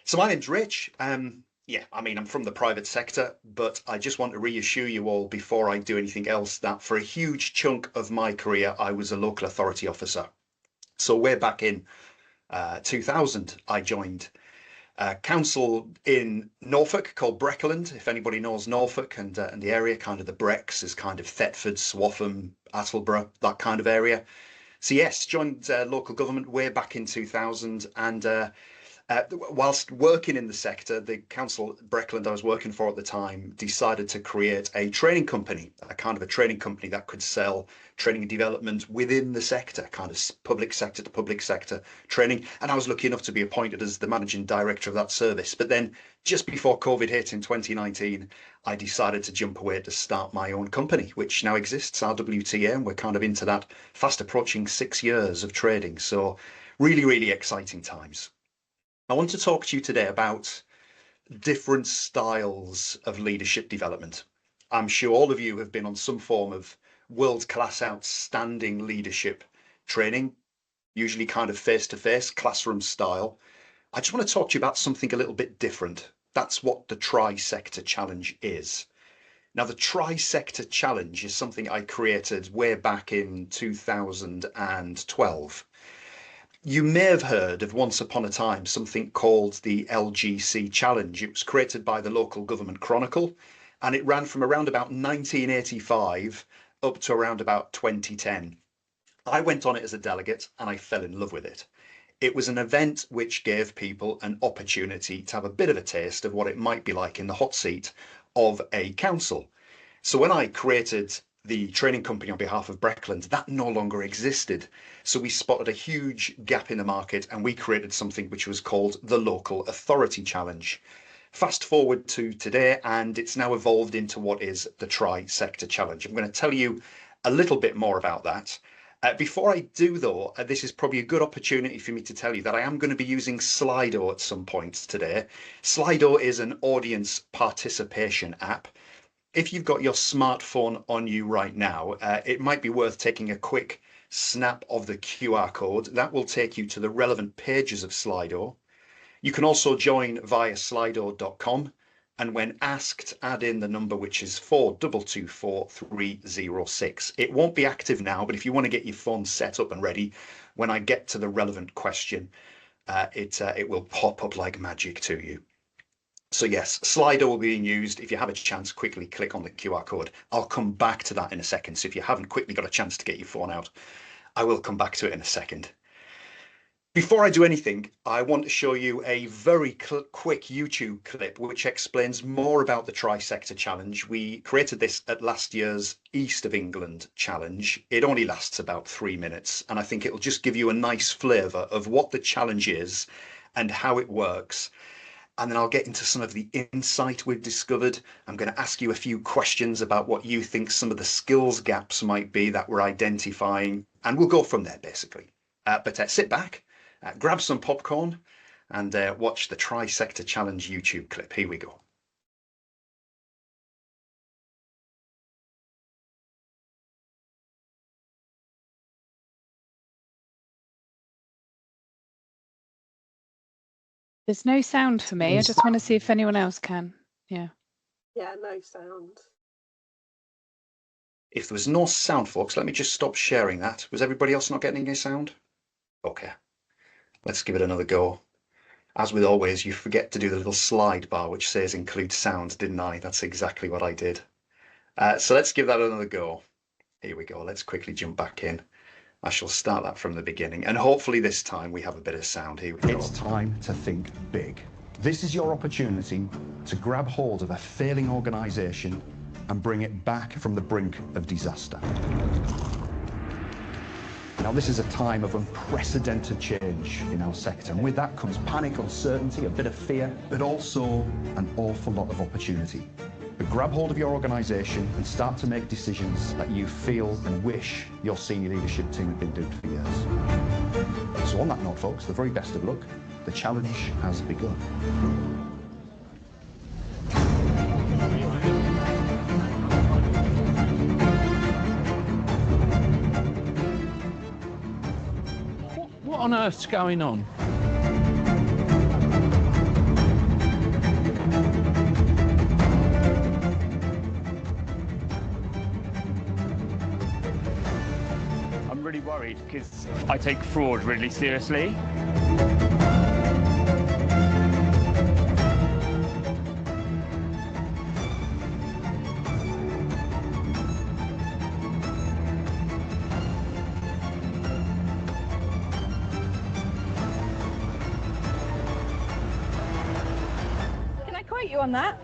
So my name's Rich. Yeah, I mean, I'm from the private sector, but I just want to reassure you all before I do anything else that for a huge chunk of my career, I was a local authority officer. So way back in 2000, I joined a council in Norfolk called Breckland. If anybody knows Norfolk and the area, kind of the Brecks is kind of Thetford, Swaffham, Attleborough, that kind of area. So yes, joined local government way back in 2000 and whilst working in the sector, the council Breckland I was working for at the time decided to create a training company, a kind of a training company that could sell training and development within the sector, kind of public sector to public sector training. And I was lucky enough to be appointed as the managing director of that service. But then just before COVID hit in 2019, I decided to jump away to start my own company, which now exists, RWTA, and we're kind of into that fast approaching 6 years of trading. So really, really exciting times. I want to talk to you today about different styles of leadership development. I'm sure all of you have been on some form of world-class outstanding leadership training, usually kind of face-to-face, classroom style. I just want to talk to you about something a little bit different. That's what the Tri-Sector Challenge is. Now, the Tri-Sector Challenge is something I created way back in 2012. You may have heard of once upon a time something called the LGC Challenge. It was created by the Local Government Chronicle and it ran from around about 1985 up to around about 2010. I went on it as a delegate and I fell in love with it. It was an event which gave people an opportunity to have a bit of a taste of what it might be like in the hot seat of a council. So when I created the training company on behalf of Breckland, that no longer existed. So we spotted a huge gap in the market and we created something which was called the Local Authority Challenge. Fast forward to today and it's now evolved into what is the Tri-Sector Challenge. I'm going to tell you a little bit more about that. Before I do though, this is probably a good opportunity for me to tell you that I am going to be using Slido at some point today. Slido is an audience participation app. If you've got your smartphone on you right now, it might be worth taking a quick snap of the QR code. That will take you to the relevant pages of Slido. You can also join via slido.com and when asked, add in the number which is 422306. It won't be active now, but if you want to get your phone set up and ready, when I get to the relevant question, it will pop up like magic to you. So yes, Slido will be being used. If you have a chance, quickly click on the QR code. I'll come back to that in a second. So if you haven't quickly got a chance to get your phone out, I will come back to it in a second. Before I do anything, I want to show you a very quick YouTube clip which explains more about the Tri-Sector Challenge. We created this at last year's East of England Challenge. It only lasts about 3 minutes, and I think it'll just give you a nice flavour of what the challenge is and how it works. And then I'll get into some of the insight we've discovered. I'm going to ask you a few questions about what you think some of the skills gaps might be that we're identifying, and we'll go from there basically. But sit back, grab some popcorn, and watch the Tri-Sector Challenge YouTube clip. Here we go. There's no sound for me. I just want to see if anyone else can. Yeah. Yeah, no sound. If there was no sound, folks, let me just stop sharing that. Was everybody else not getting any sound? Okay. Let's give it another go. As with always, you forget to do the little slide bar which says include sound, didn't I? That's exactly what I did. So let's give that another go. Here we go. Let's quickly jump back in. I shall start that from the beginning, and hopefully this time we have a bit of sound. Here we go. It's time to think big. This is your opportunity to grab hold of a failing organisation and bring it back from the brink of disaster. Now, this is a time of unprecedented change in our sector, and with that comes panic, uncertainty, a bit of fear, but also an awful lot of opportunity. But grab hold of your organisation and start to make decisions that you feel and wish your senior leadership team had been doing for years. So on that note, folks, the very best of luck. The challenge has begun. What on earth's going on? really worried because I take fraud really seriously. Can I quote you on that?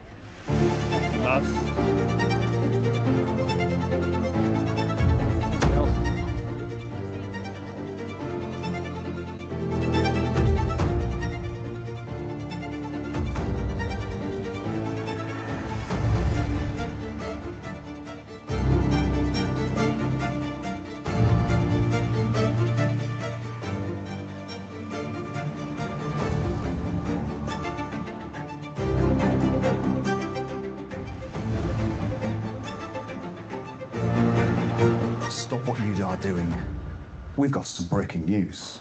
Stop what you are doing. We've got some breaking news.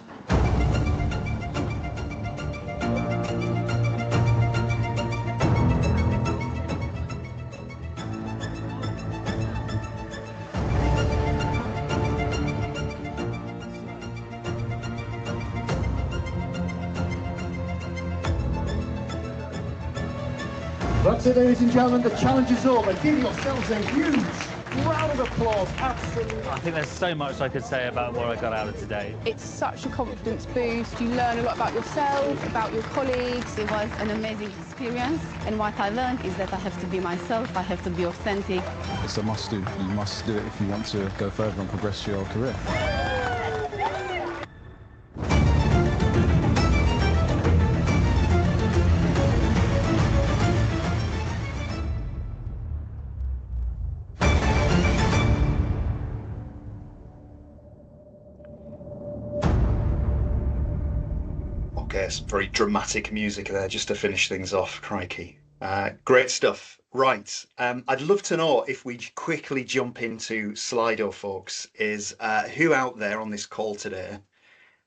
That's it, ladies and gentlemen, the challenge is over. Give yourselves a huge round of applause. Absolutely. I think there's so much I could say about what I got out of today. It's such a confidence boost. You learn a lot about yourself, about your colleagues. It was an amazing experience, and what I learned is that I have to be myself, I have to be authentic. It's a must-do. You must do it if you want to go further and progress your career. Okay, some very dramatic music there just to finish things off. Crikey. Great stuff. Right. I'd love to know, if we quickly jump into Slido, folks, is who out there on this call today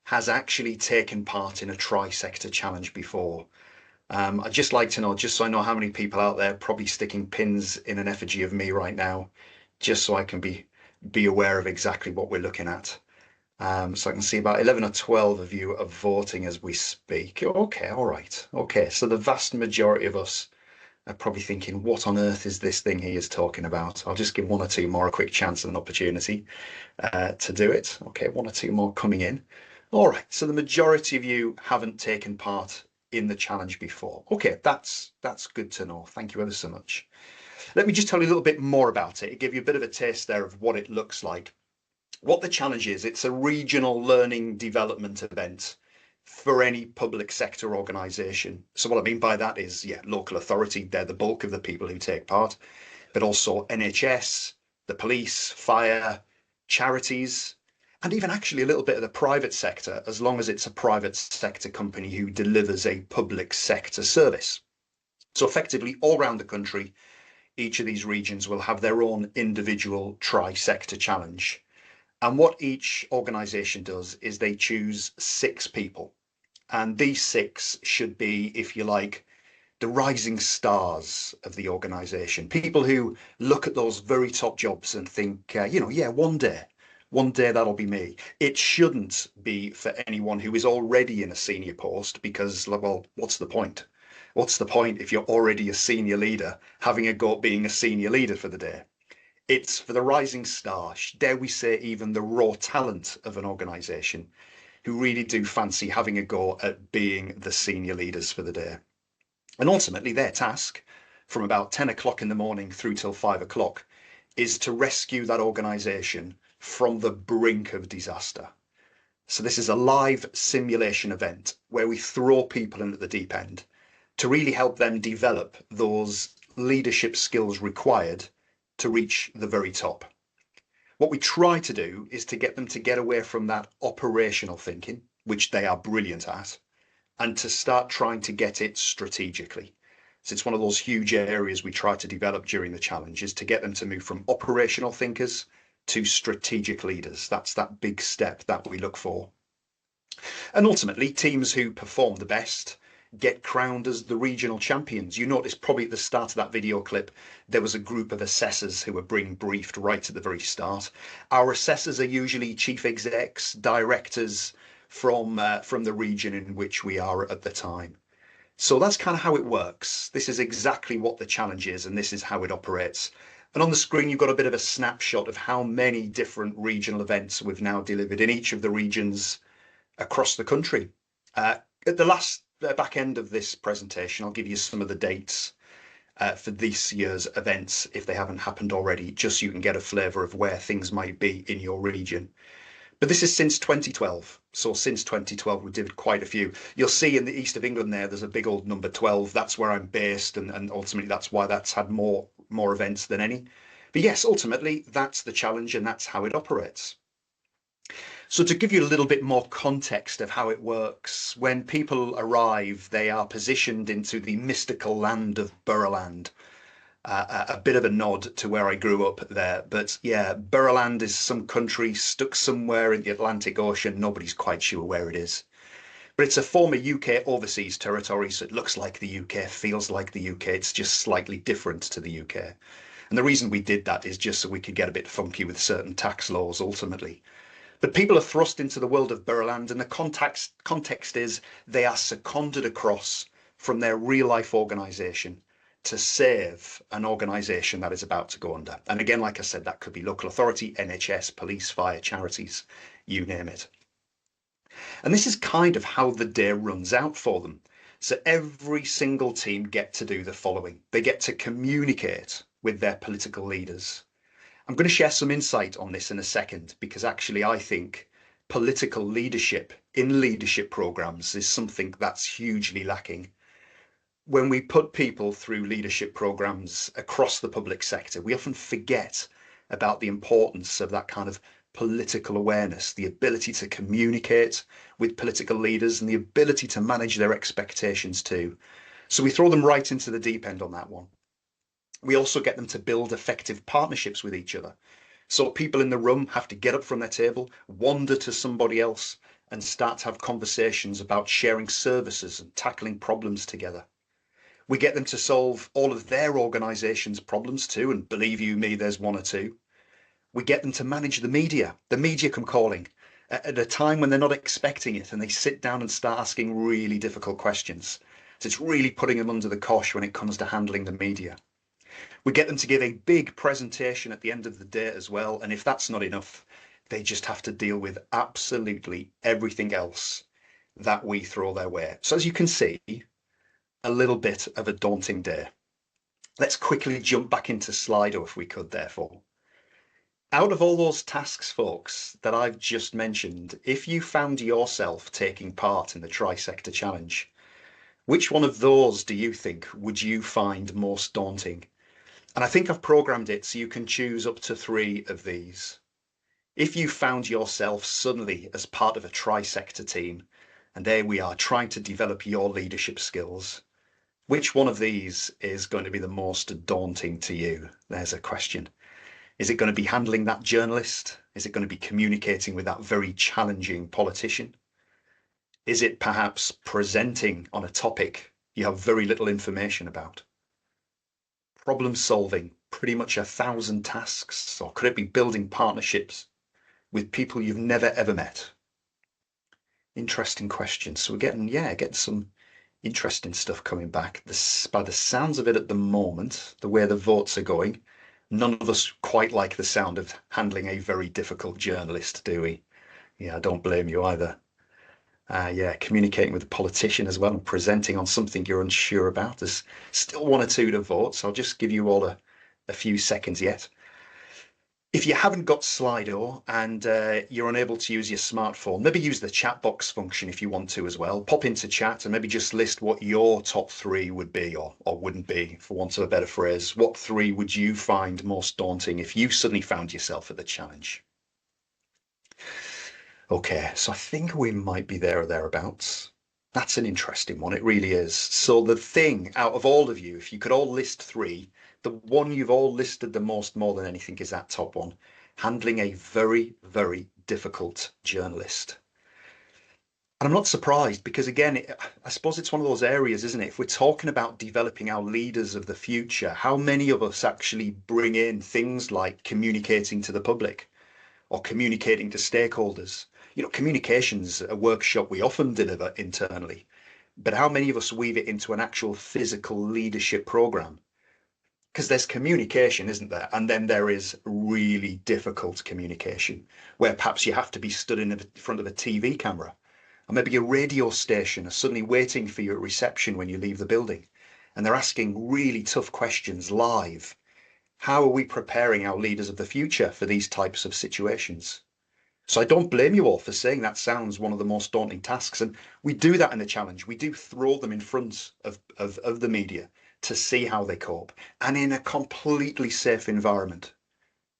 has actually taken part in a tri-sector challenge before? I'd just like to know, just so I know how many people out there probably sticking pins in an effigy of me right now, just so I can be aware of exactly what we're looking at. So I can see about 11 or 12 of you are voting as we speak. Okay, all right. Okay, so the vast majority of us are probably thinking, what on earth is this thing he is talking about? I'll just give one or two more a quick chance and an opportunity to do it. Okay, one or two more coming in. All right, so the majority of you haven't taken part in the challenge before. Okay, that's good to know. Thank you ever so much. Let me just tell you a little bit more about it. Give you a bit of a taste there of what it looks like. What the challenge is, it's a regional learning development event for any public sector organisation. So what I mean by that is, yeah, local authority, they're the bulk of the people who take part, but also NHS, the police, fire, charities, and even actually a little bit of the private sector, as long as it's a private sector company who delivers a public sector service. So effectively, all around the country, each of these regions will have their own individual tri-sector challenge. And what each organisation does is they choose 6 people. And these 6 should be, if you like, the rising stars of the organisation. People who look at those very top jobs and think, yeah, one day that'll be me. It shouldn't be for anyone who is already in a senior post, because, well, what's the point? What's the point if you're already a senior leader having a go at being a senior leader for the day? It's for the rising star, dare we say even the raw talent of an organisation, who really do fancy having a go at being the senior leaders for the day. And ultimately their task, from about 10 o'clock in the morning through till 5 o'clock, is to rescue that organisation from the brink of disaster. So this is a live simulation event where we throw people in at the deep end to really help them develop those leadership skills required to reach the very top. What we try to do is to get them to get away from that operational thinking, which they are brilliant at, and to start trying to get it strategically. So it's one of those huge areas we try to develop during the challenge, is to get them to move from operational thinkers to strategic leaders. That's that big step that we look for. And ultimately, teams who perform the best get crowned as the regional champions. You notice probably at the start of that video clip, there was a group of assessors who were being briefed right at the very start. Our assessors are usually chief execs, directors from the region in which we are at the time. So that's kind of how it works. This is exactly what the challenge is, and this is how it operates. And on the screen, you've got a bit of a snapshot of how many different regional events we've now delivered in each of the regions across the country. At the last back end of this presentation, I'll give you some of the dates for this year's events, if they haven't happened already, just so you can get a flavour of where things might be in your region. But this is since 2012. So since 2012, we did quite a few. You'll see in the east of England there's a big old number 12. That's where I'm based, and ultimately that's why that's had more events than any. But yes, ultimately that's the challenge, and that's how it operates. So to give you a little bit more context of how it works, when people arrive, they are positioned into the mystical land of Burraland. A bit of a nod to where I grew up there. But yeah, Burraland is some country stuck somewhere in the Atlantic Ocean. Nobody's quite sure where it is. But it's a former UK overseas territory, so it looks like the UK, feels like the UK. It's just slightly different to the UK. And the reason we did that is just so we could get a bit funky with certain tax laws ultimately. But people are thrust into the world of Burraland, and the context is they are seconded across from their real life organisation to save an organisation that is about to go under. And again, like I said, that could be local authority, NHS, police, fire, charities, you name it. And this is kind of how the day runs out for them. So every single team get to do the following. They get to communicate with their political leaders. I'm going to share some insight on this in a second, because actually I think political leadership in leadership programs is something that's hugely lacking. When we put people through leadership programs across the public sector, we often forget about the importance of that kind of political awareness, the ability to communicate with political leaders and the ability to manage their expectations too. So we throw them right into the deep end on that one. We also get them to build effective partnerships with each other. So people in the room have to get up from their table, wander to somebody else, and start to have conversations about sharing services and tackling problems together. We get them to solve all of their organisation's problems too, and believe you me, there's one or two. We get them to manage the media. The media come calling at a time when they're not expecting it, and they sit down and start asking really difficult questions. So it's really putting them under the cosh when it comes to handling the media. We get them to give a big presentation at the end of the day as well, and if that's not enough, they just have to deal with absolutely everything else that we throw their way. So as you can see, a little bit of a daunting day. Let's quickly jump back into Slido if we could, therefore. Out of all those tasks, folks, that I've just mentioned, if you found yourself taking part in the Tri-Sector Challenge, which one of those do you think would you find most daunting? And I think I've programmed it so you can choose up to 3 of these. If you found yourself suddenly as part of a Tri-Sector team, and there we are trying to develop your leadership skills, which one of these is going to be the most daunting to you? There's a question. Is it going to be handling that journalist? Is it going to be communicating with that very challenging politician? Is it perhaps presenting on a topic you have very little information about? Problem solving, pretty much 1,000 tasks, or could it be building partnerships with people you've never ever met? Interesting questions. So we're getting some interesting stuff coming back. By the sounds of it at the moment, the way the votes are going, none of us quite like the sound of handling a very difficult journalist, do we? Yeah, I don't blame you either. Yeah, communicating with a politician as well and presenting on something you're unsure about. There's still 1 or 2 to vote, so I'll just give you all a few seconds yet. If you haven't got Slido and you're unable to use your smartphone, maybe use the chat box function if you want to as well. Pop into chat and maybe just list what your top 3 would be, or wouldn't be, for want of a better phrase. What 3 would you find most daunting if you suddenly found yourself at the challenge? Okay, so I think we might be there or thereabouts. That's an interesting one, it really is. So the thing, out of all of you, if you could all list 3, the one you've all listed the most more than anything is that top one, handling a very, very difficult journalist. And I'm not surprised because, again, I suppose it's one of those areas, isn't it? If we're talking about developing our leaders of the future, how many of us actually bring in things like communicating to the public or communicating to stakeholders? Communication's a workshop we often deliver internally, but how many of us weave it into an actual physical leadership program? Because there's communication, isn't there? And then there is really difficult communication where perhaps you have to be stood in front of a TV camera, or maybe a radio station are suddenly waiting for you at reception when you leave the building, and they're asking really tough questions live. How are we preparing our leaders of the future for these types of situations? So I don't blame you all for saying that sounds one of the most daunting tasks. And we do that in the challenge. We do throw them in front of the media to see how they cope, and in a completely safe environment.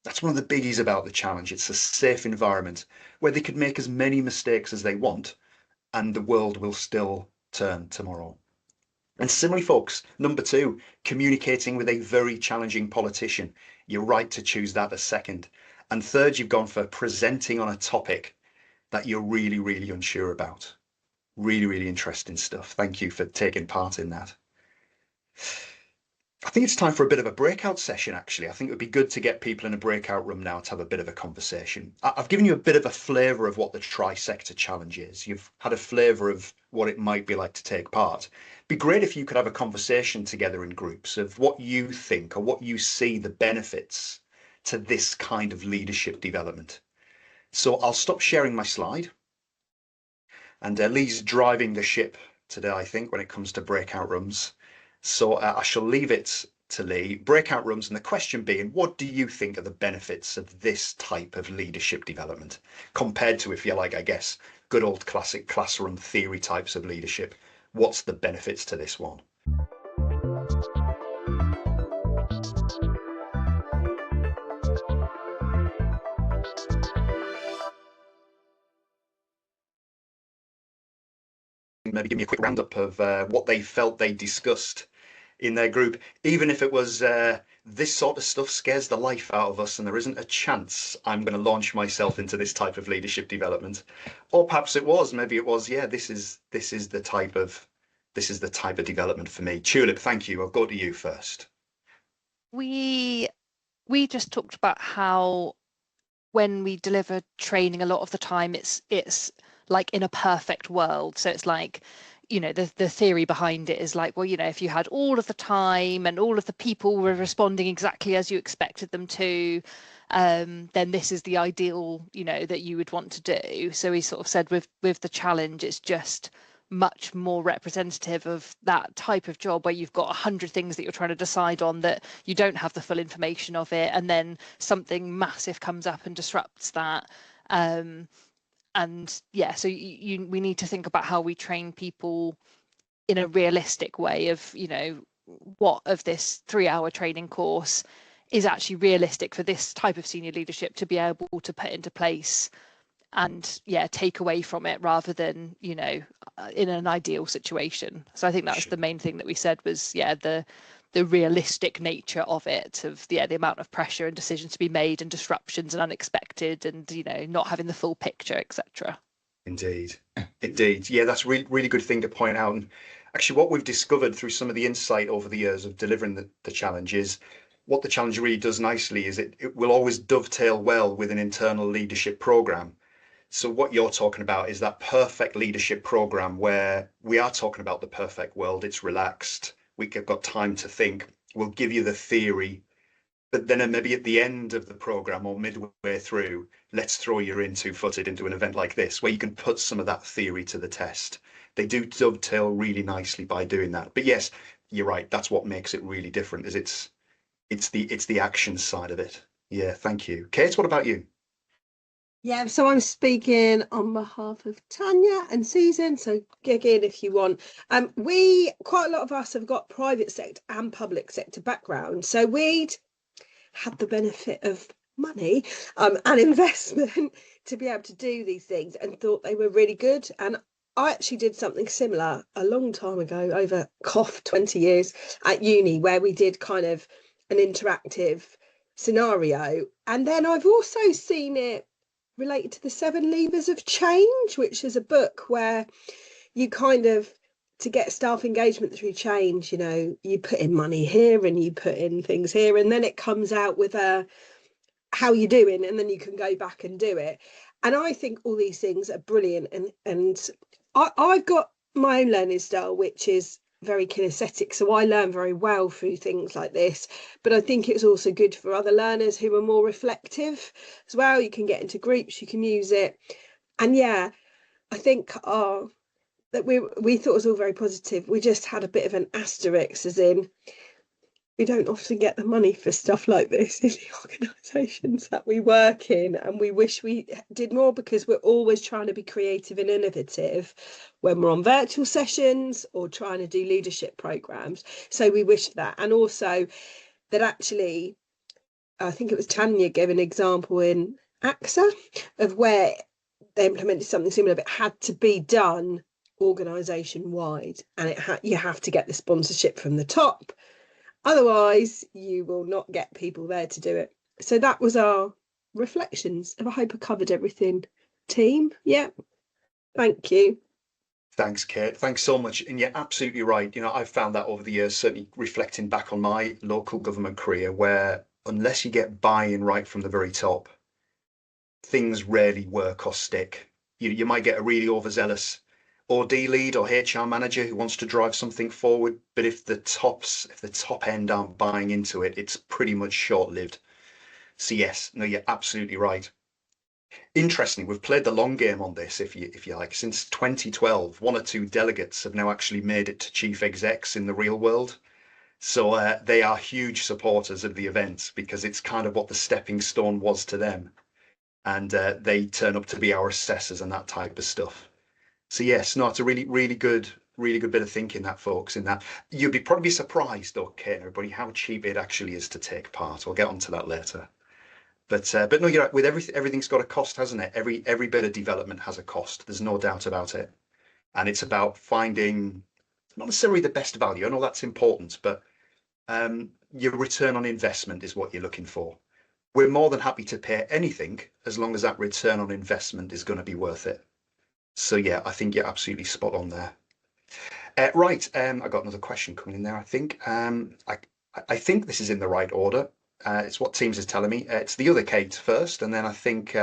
That's one of the biggies about the challenge. It's a safe environment where they could make as many mistakes as they want, and the world will still turn tomorrow. And similarly, folks, number two, communicating with a very challenging politician. You're right to choose that as second. And third, you've gone for presenting on a topic that you're really, really unsure about. Really, really interesting stuff. Thank you for taking part in that. I think it's time for a bit of a breakout session, actually. I think it would be good to get people in a breakout room now to have a bit of a conversation. I've given you a bit of a flavour of what the Tri-Sector Challenge is. You've had a flavour of what it might be like to take part. It'd be great if you could have a conversation together in groups of what you think or what you see the benefits to this kind of leadership development. So I'll stop sharing my slide. And Lee's driving the ship today, I think, when it comes to breakout rooms. So I shall leave it to Lee. Breakout rooms, and the question being, what do you think are the benefits of this type of leadership development compared to, if you like, I guess, good old classic classroom theory types of leadership? What's the benefits to this one? Maybe give me a quick roundup of what they felt they discussed in their group, even if it was this sort of stuff scares the life out of us and there isn't a chance I'm going to launch myself into this type of leadership development. Or perhaps it was, maybe it was, yeah, this is the type of development for me. Tulip, thank you. I'll go to you first. We just talked about how when we deliver training, a lot of the time it's like in a perfect world. So it's like, the theory behind it is like, well, if you had all of the time and all of the people were responding exactly as you expected them to, then this is the ideal, that you would want to do. So he sort of said with the challenge, it's just much more representative of that type of job where you've got 100 things that you're trying to decide on, that you don't have the full information of it, and then something massive comes up and disrupts that. And yeah, so we need to think about how we train people in a realistic way of, what of this 3-hour training course is actually realistic for this type of senior leadership to be able to put into place and take away from it, rather than in an ideal situation. So I think that's the main thing that we said was the realistic nature of it, of the amount of pressure and decisions to be made and disruptions and unexpected, and not having the full picture, etc. Indeed. Yeah, that's a really good thing to point out. And actually what we've discovered through some of the insight over the years of delivering the challenge is, what the challenge really does nicely is it will always dovetail well with an internal leadership program. So what you're talking about is that perfect leadership program where we are talking about the perfect world. It's relaxed. We've got time to think. We'll give you the theory, but then maybe at the end of the program or midway through, let's throw you in two-footed into an event like this where you can put some of that theory to the test. They do dovetail really nicely by doing that. But yes, you're right. That's what makes it really different, is it's the action side of it. Yeah, thank you. Kate, what about you? Yeah, so I'm speaking on behalf of Tanya and Susan, so gig in if you want. Quite a lot of us have got private sector and public sector background, so we'd had the benefit of money and investment to be able to do these things, and thought they were really good. And I actually did something similar a long time ago, over 20 years at uni, where we did kind of an interactive scenario. And then I've also seen it related to the 7 levers of change, which is a book where you kind of, to get staff engagement through change, you know, you put in money here and you put in things here, and then it comes out with a how you doing, and then you can go back and do it. And I think all these things are brilliant, and I've got my own learning style, which is very kinesthetic, so I learn very well through things like this. But I think it's also good for other learners who are more reflective as well. You can get into groups, you can use it. And yeah, I think that we thought it was all very positive. We just had a bit of an asterisk, as in we don't often get the money for stuff like this in the organisations that we work in, and we wish we did more, because we're always trying to be creative and innovative when we're on virtual sessions or trying to do leadership programs. So we wish that. And also that, actually, I think it was Tanya gave an example in AXA of where they implemented something similar, but it had to be done organisation wide, and you have to get the sponsorship from the top. Otherwise, you will not get people there to do it. So that was our reflections. I hope I covered everything, team. Yeah. Thank you. Thanks, Kate. Thanks so much. And you're absolutely right. You know, I've found that over the years, certainly reflecting back on my local government career, where unless you get buy-in right from the very top, things rarely work or stick. You might get a really overzealous OD lead or HR manager who wants to drive something forward, but if the top end aren't buying into it, it's pretty much short-lived. So yes, no, you're absolutely right. Interestingly, we've played the long game on this, if you like. Since 2012, 1 or 2 delegates have now actually made it to chief execs in the real world. So they are huge supporters of the event, because it's kind of what the stepping stone was to them. And they turn up to be our assessors and that type of stuff. So yes, no, it's a really good bit of thinking, that, folks, in that. You'd be probably surprised, though, Kate and everybody, how cheap it actually is to take part. I'll get onto that later. But no, you're right. With everything's got a cost, hasn't it? Every bit of development has a cost. There's no doubt about it. And it's about finding not necessarily the best value. I know that's important, but your return on investment is what you're looking for. We're more than happy to pay anything as long as that return on investment is going to be worth it. So yeah, I think you're absolutely spot on there. Right, I got another question coming in there. I think I think this is in the right order. It's what Teams is telling me. It's the other Kate first, and then I think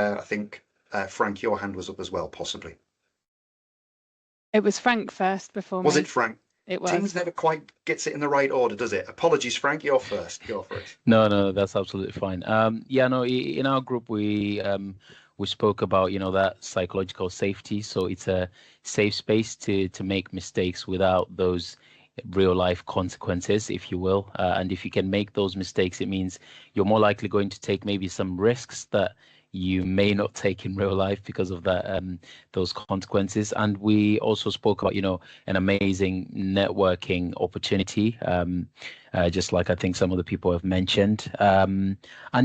Frank, your hand was up as well, possibly. It was Frank first before me. Was it Frank? It was. Teams never quite gets it in the right order, does it? Apologies, Frank. You're first. Go for it. No, that's absolutely fine. Yeah, no, in our group we spoke about, you know, that psychological safety. So it's a safe space to make mistakes without those real life consequences, if you will. And if you can make those mistakes, it means you're more likely going to take maybe some risks that you may not take in real life because of that those consequences. And we also spoke about, you know, an amazing networking opportunity, just like I think some of the people have mentioned. And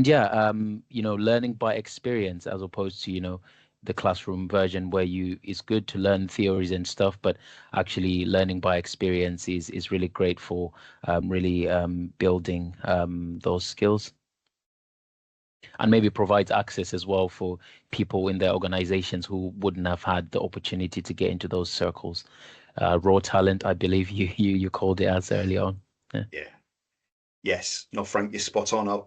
yeah, you know, learning by experience as opposed to, you know, the classroom version where it's good to learn theories and stuff, but actually learning by experience is really great for really building those skills. And maybe provides access as well for people in their organizations who wouldn't have had the opportunity to get into those circles. Raw talent, I believe you called it as early on. Yeah. Yes. No, Frank, you're spot on.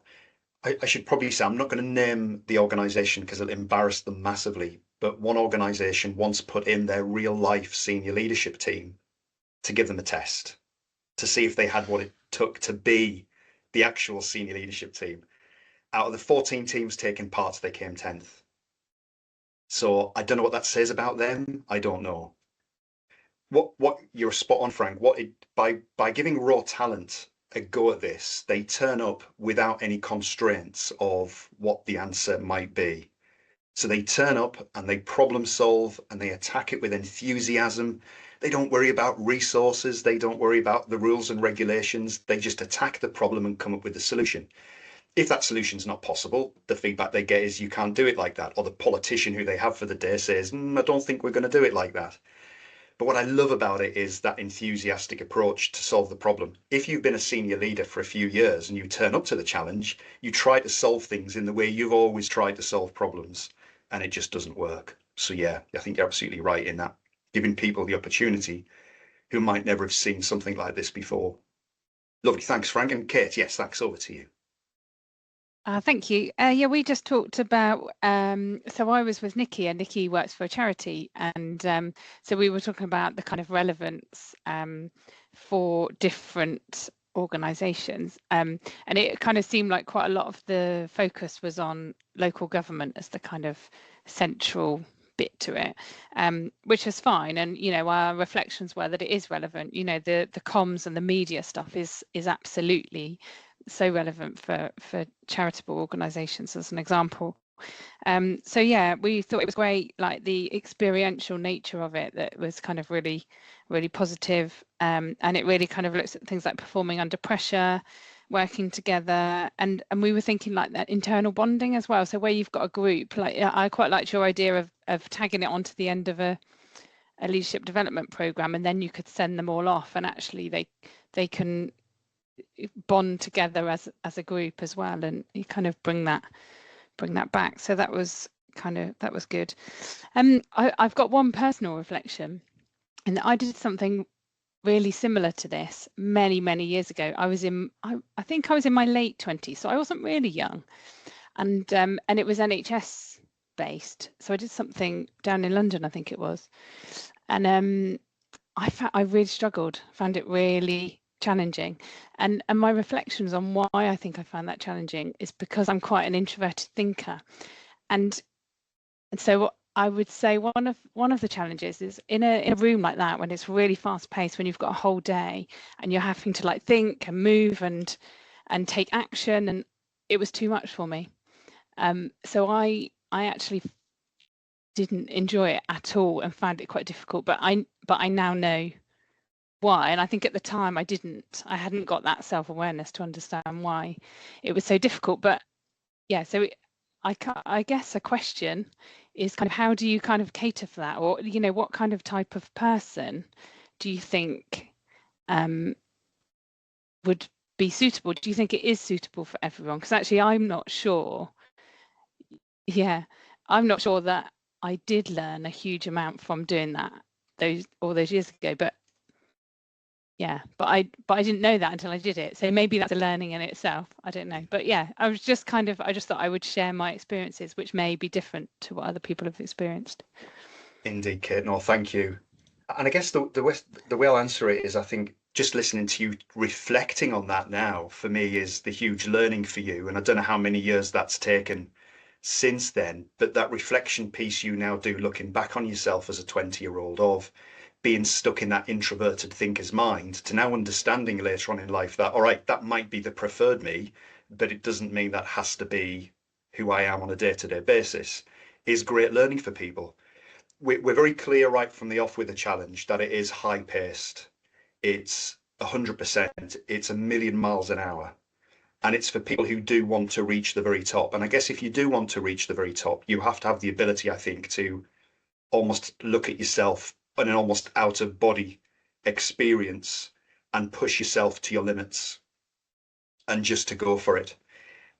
I should probably say I'm not going to name the organization because it'll embarrass them massively. But one organization once put in their real life senior leadership team to give them a test to see if they had what it took to be the actual senior leadership team. Out of the 14 teams taking part, they came 10th. So I don't know what that says about them. I don't know. What you're spot on, Frank. By giving raw talent a go at this, they turn up without any constraints of what the answer might be. So they turn up and they problem solve and they attack it with enthusiasm. They don't worry about resources. They don't worry about the rules and regulations. They just attack the problem and come up with a solution. If that solution's not possible, the feedback they get is you can't do it like that. Or the politician who they have for the day says, I don't think we're going to do it like that. But what I love about it is that enthusiastic approach to solve the problem. If you've been a senior leader for a few years and you turn up to the challenge, you try to solve things in the way you've always tried to solve problems. and it just doesn't work. So yeah, I think you're absolutely right in that, giving people the opportunity who might never have seen something like this before. Lovely, thanks, Frank. And Kate, yes, thanks, over to you. Thank you. Yeah, we just talked about, so I was with Nikki, and Nikki works for a charity, and so we were talking about the kind of relevance for different organisations, and it kind of seemed like quite a lot of the focus was on local government as the kind of central bit to it, which is fine. And our reflections were that it is relevant. The comms and the media stuff is absolutely so relevant for charitable organisations, as an example. So yeah, we thought it was great, like the experiential nature of it, that was kind of really, really positive. And it really kind of looks at things like performing under pressure, working together, and we were thinking like that internal bonding as well. So where you've got a group, like I quite liked your idea of tagging it onto the end of a leadership development program, and then you could send them all off, and actually they can bond together as a group as well, and you kind of bring that back. So that was good. I've got one personal reflection, and I did something really similar to this many years ago. I think I was in my late 20s, so I wasn't really young, and it was NHS based. So I did something down in London, I think it was, and I really struggled, found it really challenging, and my reflections on why I think I found that challenging is because I'm quite an introverted thinker, and so I would say one of the challenges is in a room like that, when it's really fast paced, when you've got a whole day and you're having to like think and move and take action, and it was too much for me. So I actually didn't enjoy it at all and found it quite difficult, but I now know why. And I think at the time I hadn't got that self-awareness to understand why it was so difficult. But yeah, so I guess a question is kind of, how do you kind of cater for that? Or, what kind of type of person do you think would be suitable? Do you think it is suitable for everyone? Because actually I'm not sure. Yeah, I'm not sure that I did learn a huge amount from doing that all those years ago, but yeah, but I didn't know that until I did it. So maybe that's a learning in itself. I don't know. But yeah, I just thought I would share my experiences, which may be different to what other people have experienced. Indeed, Kate. No, thank you. And I guess the way I'll answer it is, I think just listening to you reflecting on that now, for me, is the huge learning for you. And I don't know how many years that's taken since then, but that reflection piece you now do, looking back on yourself as a 20-year-old, of being stuck in that introverted thinker's mind, to now understanding later on in life that, all right, that might be the preferred me, but it doesn't mean that has to be who I am on a day-to-day basis, is great learning for people. We're very clear right from the off with the challenge that it is high paced. It's 100%. It's a million miles an hour. And it's for people who do want to reach the very top. And I guess if you do want to reach the very top, you have to have the ability, I think, to almost look at yourself in an almost out of body experience and push yourself to your limits and just to go for it.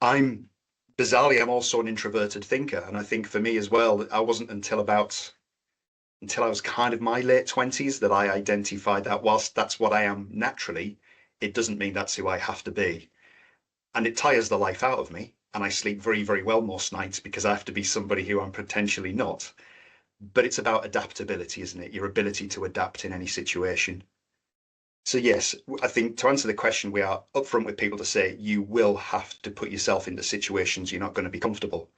Bizarrely, I'm also an introverted thinker. And I think for me as well, I wasn't until I was kind of my late 20s that I identified that whilst that's what I am naturally, it doesn't mean that's who I have to be. And it tires the life out of me. And I sleep very, very well most nights because I have to be somebody who I'm potentially not. But it's about adaptability, isn't it? Your ability to adapt in any situation. So yes, I think to answer the question, we are upfront with people to say you will have to put yourself into situations you're not going to be comfortable.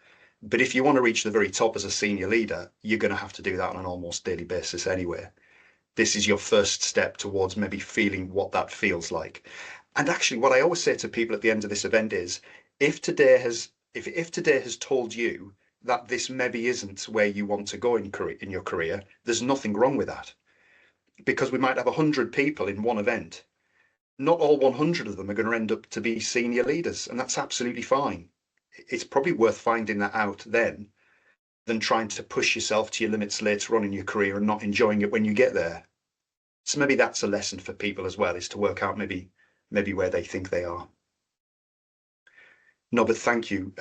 But if you want to reach the very top as a senior leader, you're going to have to do that on an almost daily basis anyway. This is your first step towards maybe feeling what that feels like. And actually, what I always say to people at the end of this event is, if today has told you that this maybe isn't where you want to go in your career, there's nothing wrong with that. Because we might have 100 people in one event. Not all 100 of them are going to end up to be senior leaders, and that's absolutely fine. It's probably worth finding that out then than trying to push yourself to your limits later on in your career and not enjoying it when you get there. So maybe that's a lesson for people as well, is to work out maybe where they think they are. No, but thank you.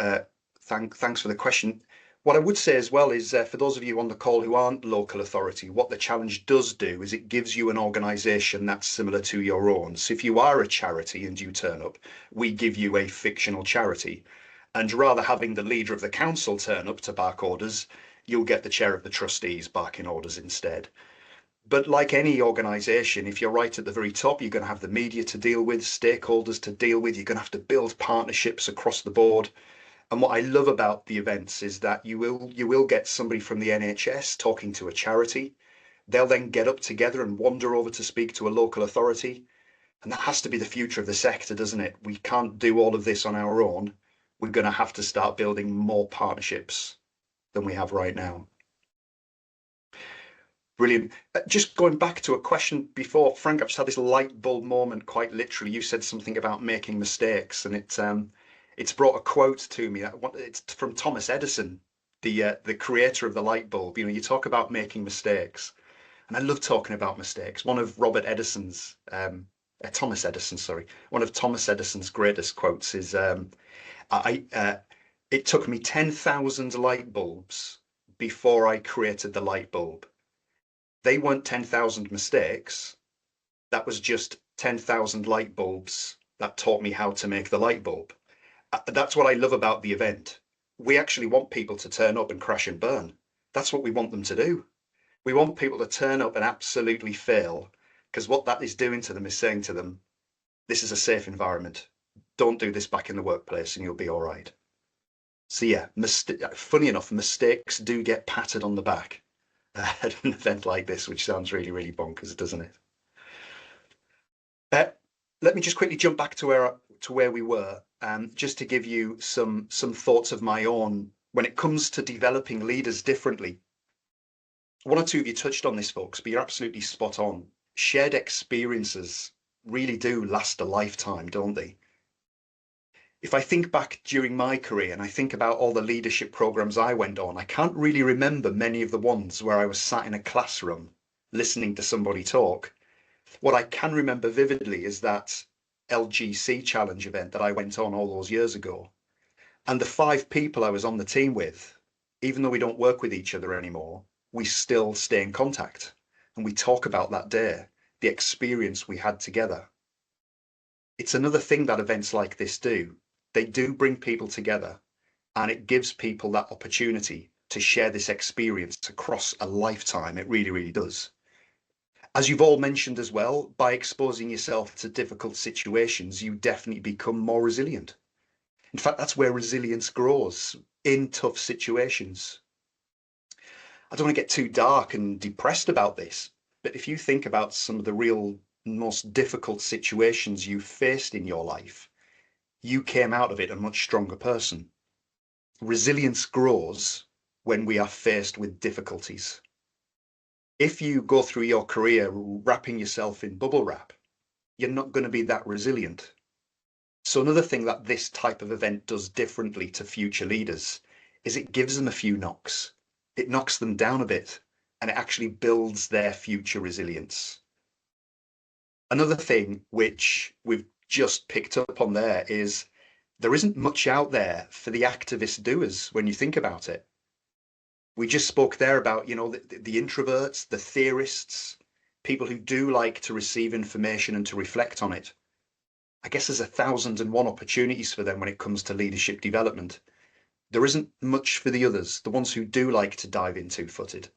Thanks for the question. What I would say as well is for those of you on the call who aren't local authority, what the challenge does do is it gives you an organisation that's similar to your own. So if you are a charity and you turn up, we give you a fictional charity. And rather having the leader of the council turn up to bark orders, you'll get the chair of the trustees barking orders instead. But like any organisation, if you're right at the very top, you're going to have the media to deal with, stakeholders to deal with, you're going to have to build partnerships across the board. And what I love about the events is that you will get somebody from the NHS talking to a charity. They'll then get up together and wander over to speak to a local authority. And that has to be the future of the sector, doesn't it? We can't do all of this on our own. We're going to have to start building more partnerships than we have right now. Brilliant. Just going back to a question before, Frank, I've just had this light bulb moment, quite literally. You said something about making mistakes, and it's brought a quote to me. It's from Thomas Edison, the creator of the light bulb. You talk about making mistakes, and I love talking about mistakes. One of Thomas Edison, sorry, one of Thomas Edison's greatest quotes is, "It took me 10,000 light bulbs before I created the light bulb." They weren't 10,000 mistakes. That was just 10,000 light bulbs that taught me how to make the light bulb. That's what I love about the event. We actually want people to turn up and crash and burn. That's what we want them to do. We want people to turn up and absolutely fail, because what that is doing to them is saying to them, this is a safe environment. Don't do this back in the workplace and you'll be all right. So yeah, funny enough, mistakes do get patted on the back at an event like this, which sounds really, really bonkers, doesn't it? Let me just quickly jump back to where we were, just to give you some thoughts of my own when it comes to developing leaders differently. One or two of you touched on this, folks, but you're absolutely spot on. Shared experiences really do last a lifetime, don't they? If I think back during my career and I think about all the leadership programs I went on, I can't really remember many of the ones where I was sat in a classroom listening to somebody talk. What I can remember vividly is that LGC challenge event that I went on all those years ago. And the 5 people I was on the team with, even though we don't work with each other anymore, we still stay in contact and we talk about that day, the experience we had together. It's another thing that events like this do. They do bring people together, and it gives people that opportunity to share this experience across a lifetime. It really, really does. As you've all mentioned as well, by exposing yourself to difficult situations, you definitely become more resilient. In fact, that's where resilience grows, in tough situations. I don't want to get too dark and depressed about this, but if you think about some of the real most difficult situations you faced in your life, you came out of it a much stronger person. Resilience grows when we are faced with difficulties. If you go through your career wrapping yourself in bubble wrap, you're not going to be that resilient. So another thing that this type of event does differently to future leaders is it gives them a few knocks. It knocks them down a bit, and it actually builds their future resilience. Another thing which we've just picked up on there isn't much out there for the activist doers when you think about it. We just spoke there about, the introverts, the theorists, people who do like to receive information and to reflect on it. I guess there's 1,001 opportunities for them when it comes to leadership development. There isn't much for the others, the ones who do like to dive in two-footed,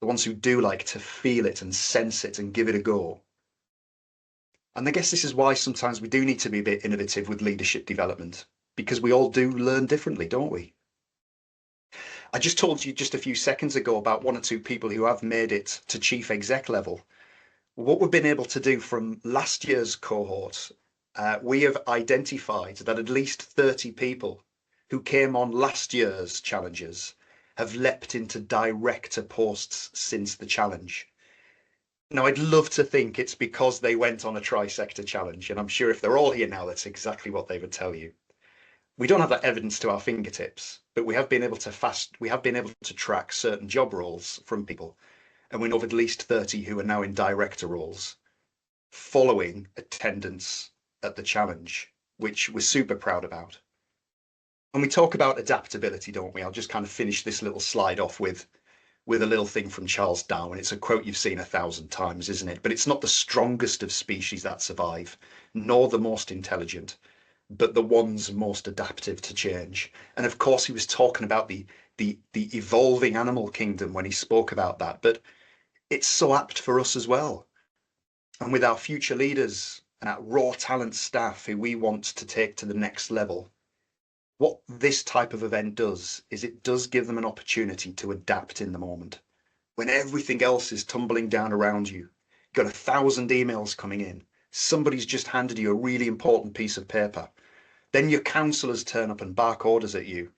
the ones who do like to feel it and sense it and give it a go. And I guess this is why sometimes we do need to be a bit innovative with leadership development, because we all do learn differently, don't we? I just told you just a few seconds ago about 1 or 2 people who have made it to chief exec level. What we've been able to do from last year's cohort, we have identified that at least 30 people who came on last year's challenges have leapt into director posts since the challenge. Now, I'd love to think it's because they went on a tri-sector challenge, and I'm sure if they're all here now, that's exactly what they would tell you. We don't have that evidence to our fingertips, but we have been able to track certain job roles from people, and we know of at least 30 who are now in director roles following attendance at the challenge, which we're super proud about. And we talk about adaptability, don't we? I'll just kind of finish this little slide off with a little thing from Charles Darwin. It's a quote you've seen 1,000 times, isn't it? But it's not the strongest of species that survive, nor the most intelligent, but the ones most adaptive to change. And of course, he was talking about the evolving animal kingdom when he spoke about that. But it's so apt for us as well. And with our future leaders and our raw talent staff who we want to take to the next level, what this type of event does is it does give them an opportunity to adapt in the moment. When everything else is tumbling down around you, you've got 1,000 emails coming in, somebody's just handed you a really important piece of paper, then your counsellors turn up and bark orders at you.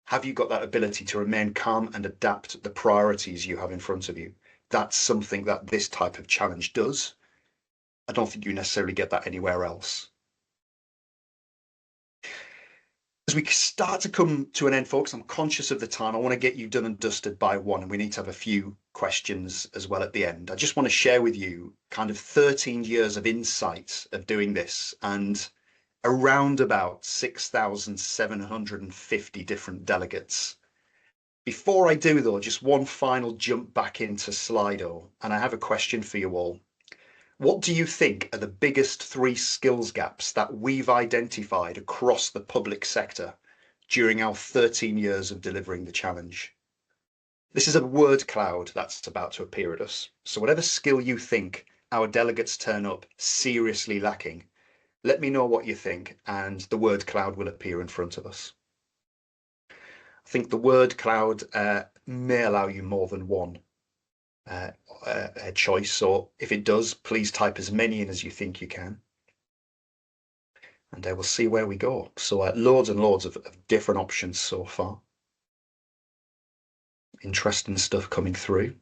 Have you got that ability to remain calm and adapt the priorities you have in front of you? That's something that this type of challenge does. I don't think you necessarily get that anywhere else. As we start to come to an end, folks, I'm conscious of the time. I want to get you done and dusted by 1, and we need to have a few questions as well at the end. I just want to share with you kind of 13 years of insight of doing this and around about 6,750 different delegates. Before I do, though, just one final jump back into Slido, and I have a question for you all. What do you think are the biggest 3 skills gaps that we've identified across the public sector during our 13 years of delivering the challenge? This is a word cloud that's about to appear at us. So whatever skill you think our delegates turn up seriously lacking, let me know what you think, and the word cloud will appear in front of us. I think the word cloud may allow you more than one a choice, so if it does, please type as many in as you think you can, and we'll see where we go. So loads and loads of different options so far. Interesting stuff coming through.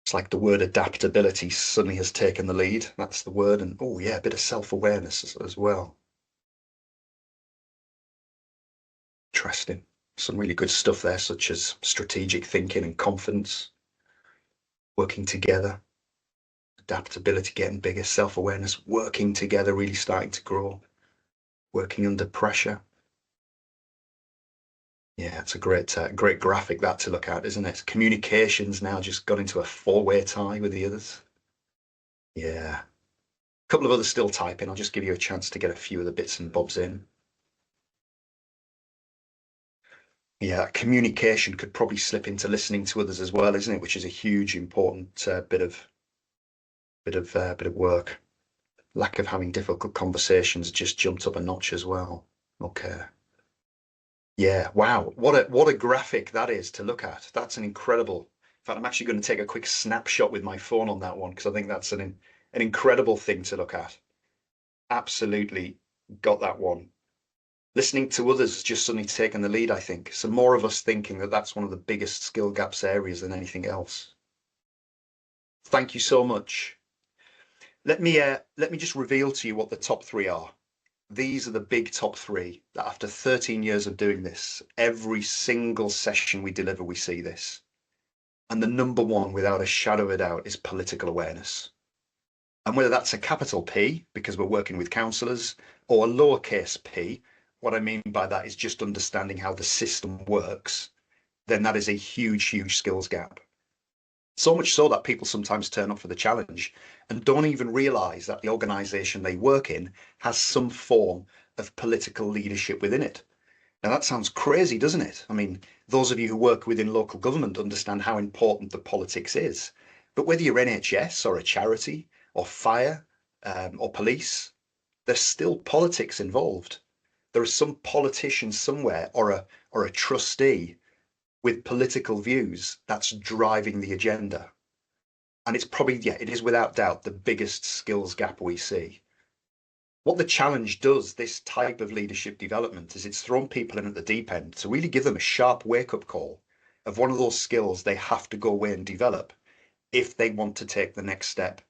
It's like the word adaptability suddenly has taken the lead. That's the word. And oh yeah, a bit of self-awareness as well. Interesting. Some really good stuff there, such as strategic thinking and confidence, working together, adaptability getting bigger, self-awareness, working together, really starting to grow, working under pressure. Yeah, it's a great graphic that to look at, isn't it? Communications now just got into a 4-way tie with the others. Yeah. A couple of others still typing. I'll just give you a chance to get a few of the bits and bobs in. Yeah, communication could probably slip into listening to others as well, isn't it? Which is a huge, important bit of work. Lack of having difficult conversations just jumped up a notch as well. Okay. Yeah, wow. What a graphic that is to look at. That's an incredible. In fact, I'm actually going to take a quick snapshot with my phone on that one because I think that's an incredible thing to look at. Absolutely got that one. Listening to others just suddenly taken the lead, I think. So more of us thinking that that's one of the biggest skill gaps areas than anything else. Thank you so much. Let me just reveal to you what the top 3 are. These are the big top 3 that after 13 years of doing this, every single session we deliver, we see this. And the number 1, without a shadow of a doubt, is political awareness. And whether that's a capital P, because we're working with councillors, or a lowercase p, what I mean by that is just understanding how the system works, then that is a huge, huge skills gap. So much so that people sometimes turn up for the challenge and don't even realise that the organisation they work in has some form of political leadership within it. Now that sounds crazy, doesn't it? I mean, those of you who work within local government understand how important the politics is. But whether you're NHS or a charity or fire or police, there's still politics involved. There is some politician somewhere or a trustee with political views that's driving the agenda. And it's probably, yeah, it is without doubt the biggest skills gap we see. What the challenge does, this type of leadership development, is it's thrown people in at the deep end to really give them a sharp wake-up call of one of those skills they have to go away and develop if they want to take the next step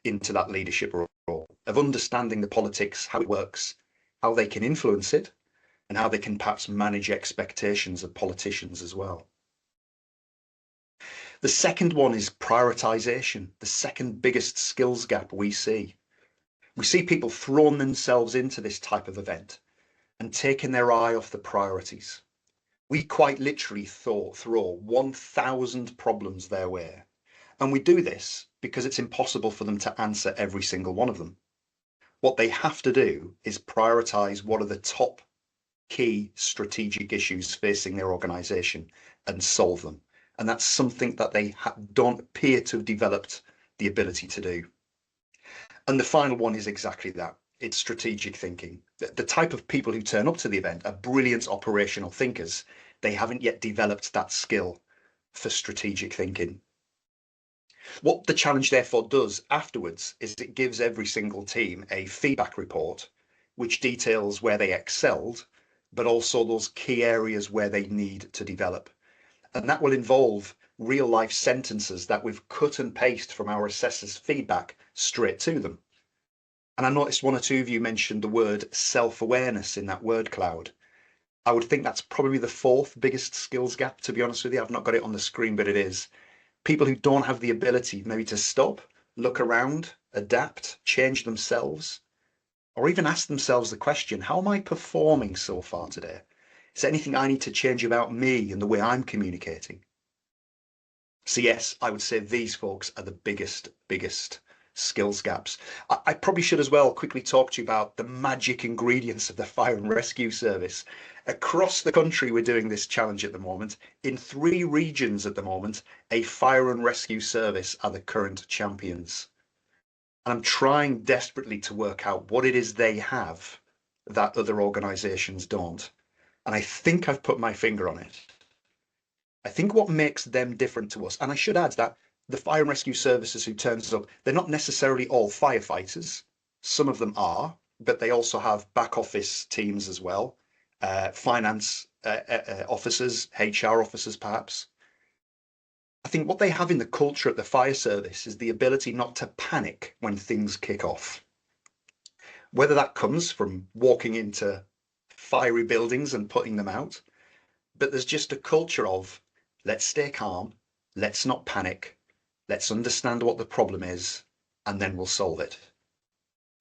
into that leadership role, of understanding the politics, how it works, how they can influence it, and how they can perhaps manage expectations of politicians as well. The second one is prioritization, the second biggest skills gap we see. We see people throwing themselves into this type of event and taking their eye off the priorities. We quite literally throw 1,000 problems their way. And we do this because it's impossible for them to answer every single one of them. What they have to do is prioritize what are the top key strategic issues facing their organization and solve them. And that's something that they don't appear to have developed the ability to do. And the final one is exactly that. It's strategic thinking. The type of people who turn up to the event are brilliant operational thinkers. They haven't yet developed that skill for strategic thinking. What the challenge therefore does afterwards is it gives every single team a feedback report which details where they excelled, but also those key areas where they need to develop. And that will involve real life sentences that we've cut and pasted from our assessors' feedback straight to them. And I noticed one or two of you mentioned the word self-awareness in that word cloud. I would think that's probably the fourth biggest skills gap, to be honest with you. I've not got it on the screen, but it is. People who don't have the ability maybe to stop, look around, adapt, change themselves, or even ask themselves the question, how am I performing so far today? Is there anything I need to change about me and the way I'm communicating? So yes, I would say these folks are the biggest skills gaps. I probably should as well quickly talk to you about the magic ingredients of the fire and rescue service. Across the country, we're doing this challenge at the moment. In 3 regions at the moment, a fire and rescue service are the current champions. And I'm trying desperately to work out what it is they have that other organisations don't. And I think I've put my finger on it. I think what makes them different to us, and I should add that the fire and rescue services who turns up, they're not necessarily all firefighters. Some of them are, but they also have back office teams as well, finance officers, HR officers perhaps. I think what they have in the culture at the fire service is the ability not to panic when things kick off. Whether that comes from walking into fiery buildings and putting them out, but there's just a culture of let's stay calm, let's not panic, let's understand what the problem is, and then we'll solve it.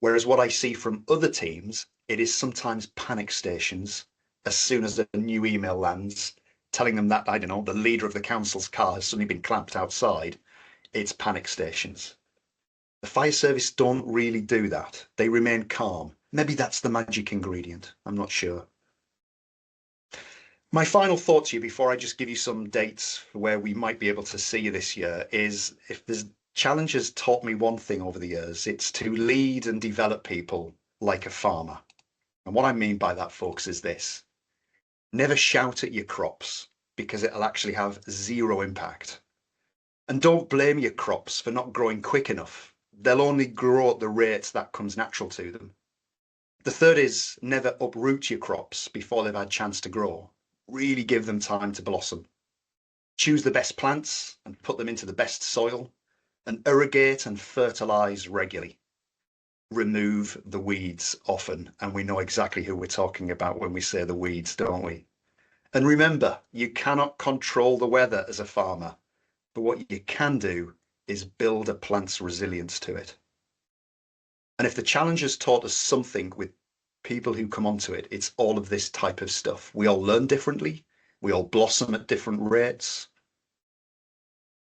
Whereas what I see from other teams, it is sometimes panic stations as soon as a new email lands, telling them that, I don't know, the leader of the council's car has suddenly been clamped outside. It's panic stations. The fire service don't really do that. They remain calm. Maybe that's the magic ingredient. I'm not sure. My final thought to you before I just give you some dates for where we might be able to see you this year is, if there's challenge has taught me one thing over the years, it's to lead and develop people like a farmer. And what I mean by that, folks, is this. Never shout at your crops because it'll actually have zero impact. And don't blame your crops for not growing quick enough. They'll only grow at the rate that comes natural to them. The third is never uproot your crops before they've had a chance to grow. Really give them time to blossom. Choose the best plants and put them into the best soil, and irrigate and fertilize regularly. Remove the weeds often, and we know exactly who we're talking about when we say the weeds, don't we? And remember, you cannot control the weather as a farmer, but what you can do is build a plant's resilience to it. And if the challenge has taught us something with people who come onto it, it's all of this type of stuff. We all learn differently. We all blossom at different rates.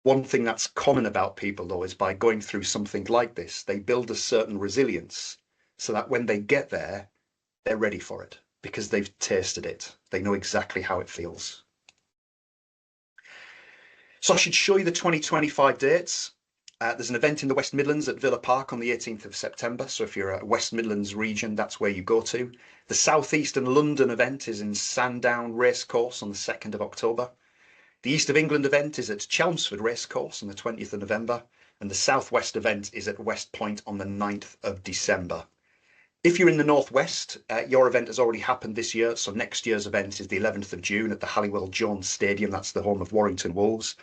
One thing that's common about people, though, is by going through something like this, they build a certain resilience so that when they get there, they're ready for it because they've tasted it. They know exactly how it feels. So I should show you the 2025 dates. There's an event in the West Midlands at Villa Park on the 18th of September. So if you're a West Midlands region, that's where you go to. The South East and London event is in Sandown Racecourse on the 2nd of October. The East of England event is at Chelmsford Racecourse on the 20th of November. And the South West event is at West Point on the 9th of December. If you're in the Northwest, your event has already happened this year. So next year's event is the 11th of June at the Halliwell Jones Stadium. That's the home of Warrington Wolves.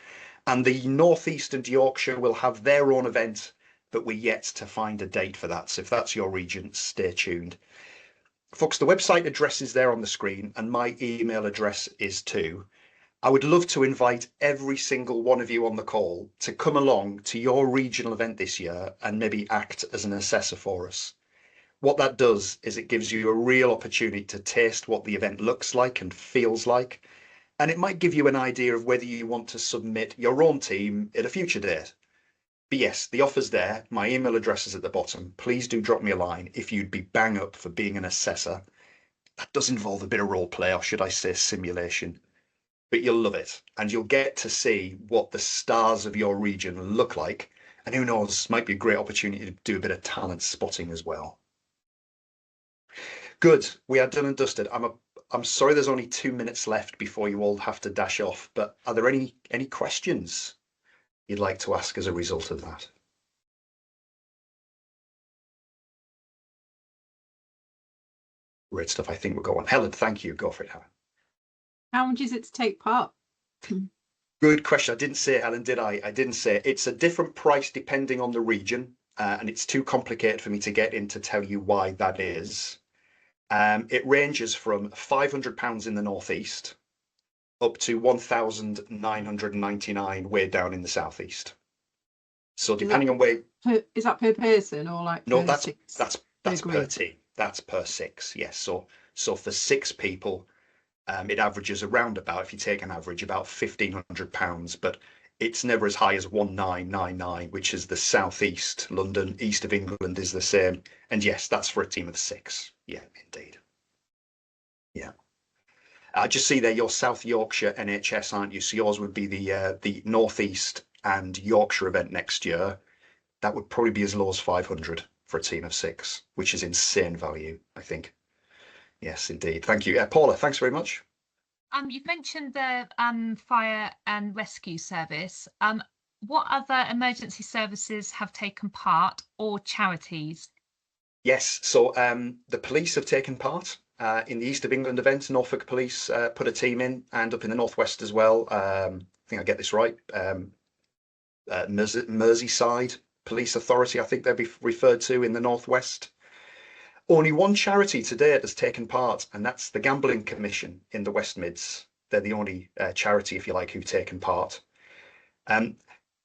And the North East and Yorkshire will have their own event, but we're yet to find a date for that. So if that's your region, stay tuned. Folks, the website address is there on the screen, and my email address is too. I would love to invite every single one of you on the call to come along to your regional event this year and maybe act as an assessor for us. what that does is it gives you a real opportunity to taste what the event looks like and feels like. And it might give you an idea of whether you want to submit your own team at a future date. But yes, the offer's there. My email address is at the bottom. Please do drop me a line if you'd be bang up for being an assessor. That does involve a bit of role play, or should I say simulation. But you'll love it, and you'll get to see what the stars of your region look like. And who knows, might be a great opportunity to do a bit of talent spotting as well. Good, we are done and dusted. I'm sorry there's only 2 minutes left before you all have to dash off, but are there any questions you'd like to ask as a result of that? Great stuff. I think we'll go on. Helen, thank you. Go for it, Helen. How much is it to take part? Good question. I didn't say it, Helen, did I? I didn't say it. It's a different price depending on the region, and it's too complicated for me to get in to tell you why that is. It ranges from £500 in the northeast up to 1,999 way down in the southeast. So depending on where, is that per person or like no, per that's six? per team. That's per six. Yes. So for 6 people, it averages around about, if you take an average, about £1,500, but it's never as high as 1,999, which is the southeast. London, east of England is the same. And yes, that's for a team of 6. Yeah, indeed. Yeah. I just see there you're South Yorkshire NHS, aren't you? So yours would be the Northeast and Yorkshire event next year. That would probably be as low as 500 for a team of 6, which is insane value, I think. Yes, indeed. Thank you. Paula, thanks very much. You've mentioned the fire and rescue service. What other emergency services have taken part, or charities? Yes, so the police have taken part in the East of England event. Norfolk Police put a team in, and up in the Northwest as well. I think I get this right. Merseyside Police Authority, I think they'd be referred to in the Northwest. Only one charity to date has taken part, and that's the Gambling Commission in the West Mids. They're the only charity, if you like, who've taken part.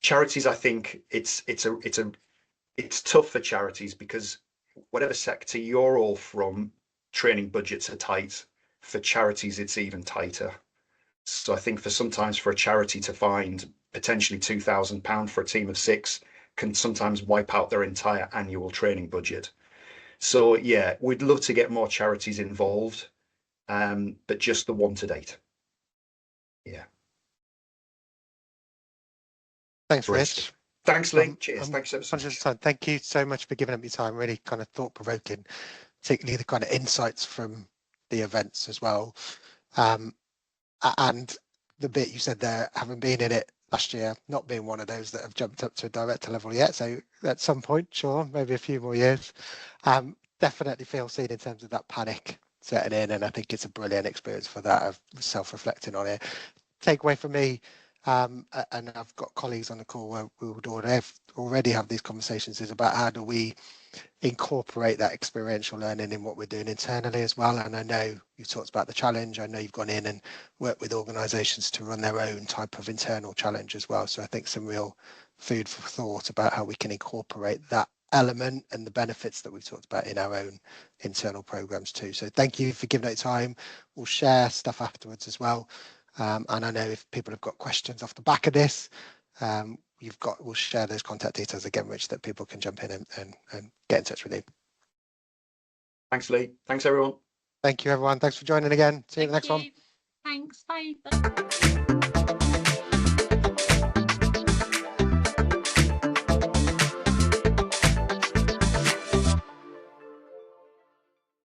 Charities, I think it's tough for charities because whatever sector you're all from, training budgets are tight. For charities, it's even tighter. So I think sometimes for a charity to find potentially £2,000 for a team of 6 can sometimes wipe out their entire annual training budget. So yeah, we'd love to get more charities involved, but just the one to date. Yeah. Thanks, Rich. Thanks, Lee. Cheers. Thanks so much. Thank you so much for giving up your time. Really kind of thought-provoking, particularly the kind of insights from the events as well. And the bit you said there, having been in it last year, not being one of those that have jumped up to a director level yet. So at some point, sure, maybe a few more years, definitely feel seen in terms of that panic setting in. And I think it's a brilliant experience for that, of self-reflecting on it. Takeaway from me, and I've got colleagues on the call where we would already have these conversations, is about how do we incorporate that experiential learning in what we're doing internally as well. And I know you've talked about the challenge. I know you've gone in and worked with organisations to run their own type of internal challenge as well. So I think some real food for thought about how we can incorporate that element and the benefits that we've talked about in our own internal programs too. So thank you for giving it time. We'll share stuff afterwards as well. And I know if people have got questions off the back of this, we'll share those contact details again, Rich, that people can jump in and get in touch with you. Thanks, Lee. Thanks, everyone. Thank you, everyone. Thanks for joining again. See you in the next one. Thanks. Bye.